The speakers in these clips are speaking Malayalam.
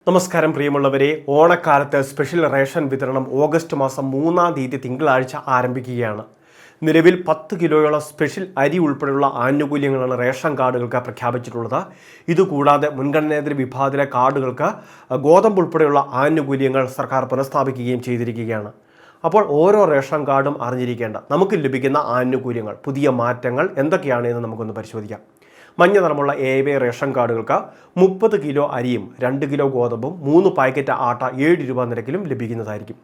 നമസ്കാരം പ്രിയമുള്ളവരെ, ഓണക്കാലത്ത് സ്പെഷ്യൽ റേഷൻ വിതരണം ഓഗസ്റ്റ് മാസം 3-ാം തീയതി തിങ്കളാഴ്ച ആരംഭിക്കുകയാണ്. നിലവിൽ 10 കിലോയോളം സ്പെഷ്യൽ അരി ഉൾപ്പെടെയുള്ള ആനുകൂല്യങ്ങളാണ് റേഷൻ കാർഡുകൾക്ക് പ്രഖ്യാപിച്ചിട്ടുള്ളത്. ഇതുകൂടാതെ മുൻഗണനേതര വിഭാഗത്തിലെ കാർഡുകൾക്ക് ഗോതമ്പ് ഉൾപ്പെടെയുള്ള ആനുകൂല്യങ്ങൾ സർക്കാർ പുനഃസ്ഥാപിക്കുകയും ചെയ്തിരിക്കുകയാണ്. അപ്പോൾ ഓരോ റേഷൻ കാർഡും അറിഞ്ഞിരിക്കേണ്ട നമുക്ക് ലഭിക്കുന്ന ആനുകൂല്യങ്ങൾ, പുതിയ മാറ്റങ്ങൾ എന്തൊക്കെയാണെന്ന് നമുക്കൊന്ന് പരിശോധിക്കാം. മഞ്ഞ നിറമുള്ള എ റേഷൻ കാർഡുകൾക്ക് 30 കിലോ അരിയും 2 കിലോ ഗോതമ്പും 3 പാക്കറ്റ് ആട്ട 7 രൂപ നിരക്കിലും ലഭിക്കുന്നതായിരിക്കും.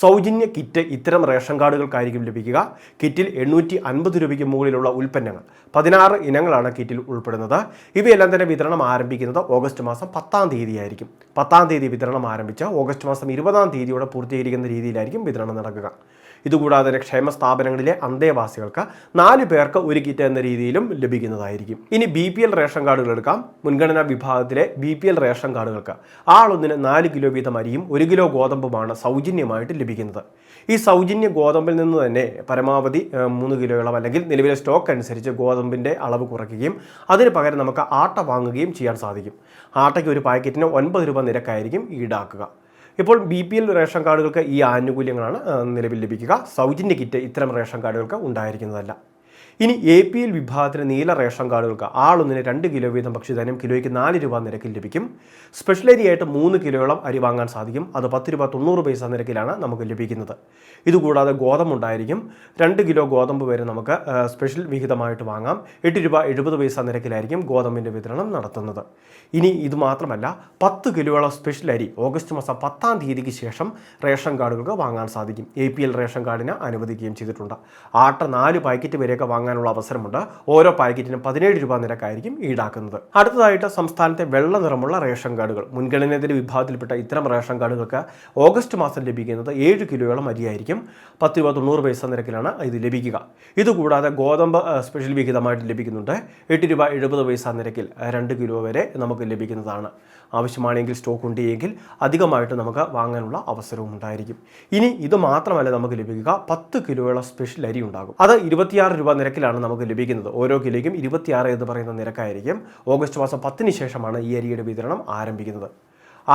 സൗജന്യ കിറ്റ് ഇത്തരം റേഷൻ കാർഡുകൾക്കായിരിക്കും ലഭിക്കുക. കിറ്റിൽ 850 രൂപയ്ക്ക് മുകളിലുള്ള ഉൽപ്പന്നങ്ങൾ 16 ഇനങ്ങളാണ് കിറ്റിൽ ഉൾപ്പെടുന്നത്. ഇവയെല്ലാം തന്നെ വിതരണം ആരംഭിക്കുന്നത് ഓഗസ്റ്റ് മാസം 10-ാം തീയതി ആയിരിക്കും. 10-ാം തീയതി വിതരണം ആരംഭിച്ച് ഓഗസ്റ്റ് മാസം 20-ാം തീയതിയോടെ പൂർത്തീകരിക്കുന്ന രീതിയിലായിരിക്കും വിതരണം നടക്കുക. ഇതുകൂടാതെ ക്ഷേമ സ്ഥാപനങ്ങളിലെ അന്തേവാസികൾക്ക് 4 പേർക്ക് ഒരു കിറ്റ് എന്ന രീതിയിലും ലഭിക്കുന്നതായിരിക്കും. ഇനി BPL റേഷൻ കാർഡുകൾ എടുക്കാം. മുൻഗണനാ വിഭാഗത്തിലെ BPL റേഷൻ കാർഡുകൾക്ക് ആളൊന്നിന് 4 കിലോ വീതം അരിയും 1 കിലോ ഗോതമ്പുമാണ് സൗജന്യമായിട്ട് ലഭിക്കുന്നത്. ഈ സൗജന്യ ഗോതമ്പിൽ നിന്ന് തന്നെ പരമാവധി 3 കിലോയോളം അല്ലെങ്കിൽ നിലവിലെ സ്റ്റോക്ക് അനുസരിച്ച് ഗോതമ്പിൻ്റെ അളവ് കുറയ്ക്കുകയും അതിന് പകരം നമുക്ക് ആട്ട വാങ്ങുകയും ചെയ്യാൻ സാധിക്കും. ആട്ടയ്ക്ക് ഒരു പാക്കറ്റിന് 9 രൂപ നിരക്കായിരിക്കും ഈടാക്കുക. ഇപ്പോൾ BPL റേഷൻ കാർഡുകൾക്ക് ഈ ആനുകൂല്യങ്ങളാണ് നിലവിൽ ലഭിക്കുക. സൗജന്യ കിറ്റ് ഇത്തരം റേഷൻ കാർഡുകൾക്ക് ഉണ്ടായിരിക്കുന്നതല്ല. ഇനി APL വിഭാഗത്തിലെ നീല റേഷൻ കാർഡുകൾക്ക് ആളൊന്നിന് 2 കിലോ വീതം ഭക്ഷ്യധാന്യം കിലോയ്ക്ക് 4 രൂപ നിരക്കിൽ ലഭിക്കും. സ്പെഷ്യൽ അരിയായിട്ട് 3 കിലോയോളം അരി വാങ്ങാൻ സാധിക്കും. അത് 10 രൂപ 90 പൈസ നിരക്കിലാണ് നമുക്ക് ലഭിക്കുന്നത്. ഇതുകൂടാതെ ഗോതമ്പുണ്ടായിരിക്കും. 2 കിലോ ഗോതമ്പ് വരെ നമുക്ക് സ്പെഷ്യൽ വിഹിതമായിട്ട് വാങ്ങാം. 8 രൂപ 70 പൈസ നിരക്കിലായിരിക്കും ഗോതമ്പിൻ്റെ വിതരണം നടത്തുന്നത്. ഇനി ഇതുമാത്രമല്ല, 10 കിലോയോളം സ്പെഷ്യൽ അരി ഓഗസ്റ്റ് മാസം 10-ാം തീയതിക്ക് ശേഷം റേഷൻ കാർഡുകൾക്ക് വാങ്ങാൻ സാധിക്കും. APL റേഷൻ കാർഡിന് അനുവദിക്കുകയും ചെയ്തിട്ടുണ്ട്. ആട്ട 4 പാക്കറ്റ് വരെയൊക്കെ വാങ്ങാനുള്ള അവസരമുണ്ട്. ഓരോ പാക്കറ്റിനും 17 രൂപ നിരക്കായിരിക്കും ഈടാക്കുന്നത്. അടുത്തതായിട്ട് സംസ്ഥാനത്തെ വെള്ള നിറമുള്ള റേഷൻ കാർഡുകൾ. മുൻഗണനേതര വിഭാഗത്തിൽപ്പെട്ട ഇത്തരം റേഷൻ കാർഡുകൾക്ക് ഓഗസ്റ്റ് മാസം ലഭിക്കുന്നത് 7 കിലോയോളം അരിയായിരിക്കും. 10 രൂപ 90 പൈസ നിരക്കിലാണ് ഇത് ലഭിക്കുക. ഇതുകൂടാതെ ഗോതമ്പ് സ്പെഷ്യൽ വിഹിതമായിട്ട് ലഭിക്കുന്നുണ്ട്. 8 രൂപ 70 പൈസ നിരക്കിൽ 2 കിലോ വരെ നമുക്ക് ലഭിക്കുന്നതാണ്. ആവശ്യമാണെങ്കിൽ സ്റ്റോക്ക് ഉണ്ടെങ്കിൽ അധികമായിട്ട് നമുക്ക് വാങ്ങാനുള്ള അവസരവും ഉണ്ടായിരിക്കും. ഇനി ഇത് മാത്രമല്ല നമുക്ക് ലഭിക്കുക, 10 കിലോയോളം സ്പെഷ്യൽ അരി ഉണ്ടാകും. അത് 26 രൂപ നിരക്കിലാണ് നമുക്ക് ലഭിക്കുന്നത്. ഓരോ കിലോയ്ക്കും 26 എന്ന് പറയുന്ന നിരക്കായിരിക്കും. ഓഗസ്റ്റ് മാസം 10-ന് ശേഷമാണ് ഈ അരിയുടെ വിതരണം ആരംഭിക്കുന്നത്.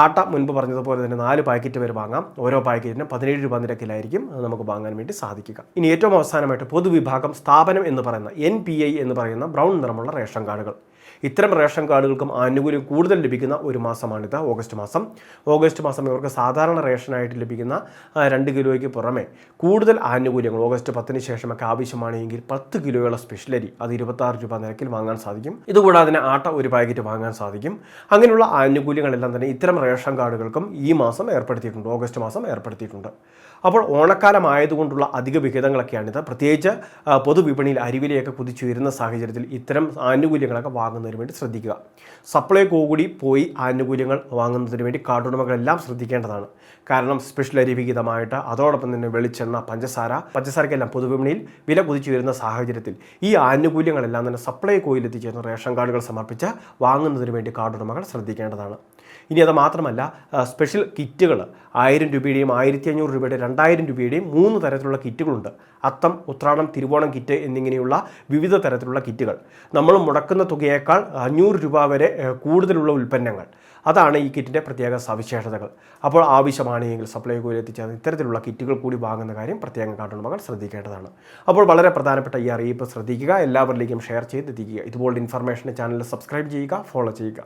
ആട്ട മുൻപ് പറഞ്ഞതുപോലെ തന്നെ 4 പാക്കറ്റ് വരെ വാങ്ങാം. ഓരോ പാക്കറ്റിനും 17 രൂപ നിരക്കിലായിരിക്കും നമുക്ക് വാങ്ങാൻ വേണ്ടി സാധിക്കുക. ഇനി ഏറ്റവും അവസാനമായിട്ട് പൊതുവിഭാഗം സ്ഥാപനം എന്ന് പറയുന്ന NPI എന്ന് പറയുന്ന ബ്രൗൺ നിറമുള്ള റേഷൻ കാർഡുകൾ. ഇത്തരം റേഷൻ കാർഡുകൾക്കും ആനുകൂല്യം കൂടുതൽ ലഭിക്കുന്ന ഒരു മാസമാണിത്, ഓഗസ്റ്റ് മാസം. ഓഗസ്റ്റ് മാസം ഇവർക്ക് സാധാരണ റേഷനായിട്ട് ലഭിക്കുന്ന 2 കിലോയ്ക്ക് പുറമെ കൂടുതൽ ആനുകൂല്യങ്ങൾ ഓഗസ്റ്റ് 10-ന് ശേഷമൊക്കെ ആവശ്യമാണെങ്കിൽ 10 കിലോയുള്ള സ്പെഷ്യൽ അരി അത് 26 രൂപ നിരക്കിൽ വാങ്ങാൻ സാധിക്കും. ഇതുകൂടാതെ ആട്ട ഒരു പാക്കറ്റ് വാങ്ങാൻ സാധിക്കും. അങ്ങനെയുള്ള ആനുകൂല്യങ്ങളെല്ലാം തന്നെ ഇത്തരം റേഷൻ കാർഡുകൾക്കും ഈ മാസം ഏർപ്പെടുത്തിയിട്ടുണ്ട്, ഓഗസ്റ്റ് മാസം ഏർപ്പെടുത്തിയിട്ടുണ്ട്. അപ്പോൾ ഓണക്കാലം ആയതുകൊണ്ടുള്ള അധിക വിഹിതങ്ങളൊക്കെയാണിത്. പ്രത്യേകിച്ച് പൊതുവിപണിയിൽ അരിവിലയൊക്കെ കുതിച്ചുയരുന്ന സാഹചര്യത്തിൽ ഇത്തരം ആനുകൂല്യങ്ങളൊക്കെ വാങ്ങുന്നതിന് വേണ്ടി ശ്രദ്ധിക്കുക. സപ്ലൈകോ കൂടി പോയി ആനുകൂല്യങ്ങൾ വാങ്ങുന്നതിന് വേണ്ടി കാർഡുടമകളെല്ലാം ശ്രദ്ധിക്കേണ്ടതാണ്. കാരണം സ്പെഷ്യൽ അരി വിഹിതമായിട്ട് അതോടൊപ്പം തന്നെ വെളിച്ചെണ്ണ, പഞ്ചസാരക്കെല്ലാം പൊതുവിപണിയിൽ വില കുതിച്ചു വരുന്ന സാഹചര്യത്തിൽ ഈ ആനുകൂല്യങ്ങളെല്ലാം തന്നെ സപ്ലൈകോയിൽ എത്തിച്ചേർന്ന റേഷൻ കാർഡുകൾ സമർപ്പിച്ച് വാങ്ങുന്നതിന് വേണ്ടി കാർഡുടമകൾ ശ്രദ്ധിക്കേണ്ടതാണ്. ഇനി അത് മാത്രമല്ല, സ്പെഷ്യൽ കിറ്റുകൾ 1000 രൂപയുടെയും 1500 രൂപയുടെ 2000 രൂപയുടെയും 3 തരത്തിലുള്ള കിറ്റുകളുണ്ട്. അത്തം, ഉത്രാടം, തിരുവോണം കിറ്റ് എന്നിങ്ങനെയുള്ള വിവിധ തരത്തിലുള്ള കിറ്റുകൾ. നമ്മൾ മുടക്കുന്ന തുകയേക്കാൾ 500 രൂപ വരെ കൂടുതലുള്ള ഉൽപ്പന്നങ്ങൾ, അതാണ് ഈ കിറ്റിൻ്റെ പ്രത്യേക സവിശേഷതകൾ. അപ്പോൾ ആവശ്യമാണെങ്കിൽ സപ്ലൈകോയിൽ എത്തിച്ചേർന്ന് ഇത്തരത്തിലുള്ള കിറ്റുകൾ കൂടി വാങ്ങുന്ന കാര്യം പ്രത്യേകം കാർഡുടമകൾ ശ്രദ്ധിക്കേണ്ടതാണ്. അപ്പോൾ വളരെ പ്രധാനപ്പെട്ട ഈ അറിയിപ്പ് ശ്രദ്ധിക്കുക, എല്ലാവരിലേക്കും ഷെയർ ചെയ്തെത്തിക്കുക. ഇതുപോലുള്ള ഇൻഫർമേഷന് ചാനൽ സബ്സ്ക്രൈബ് ചെയ്യുക, ഫോളോ ചെയ്യുക.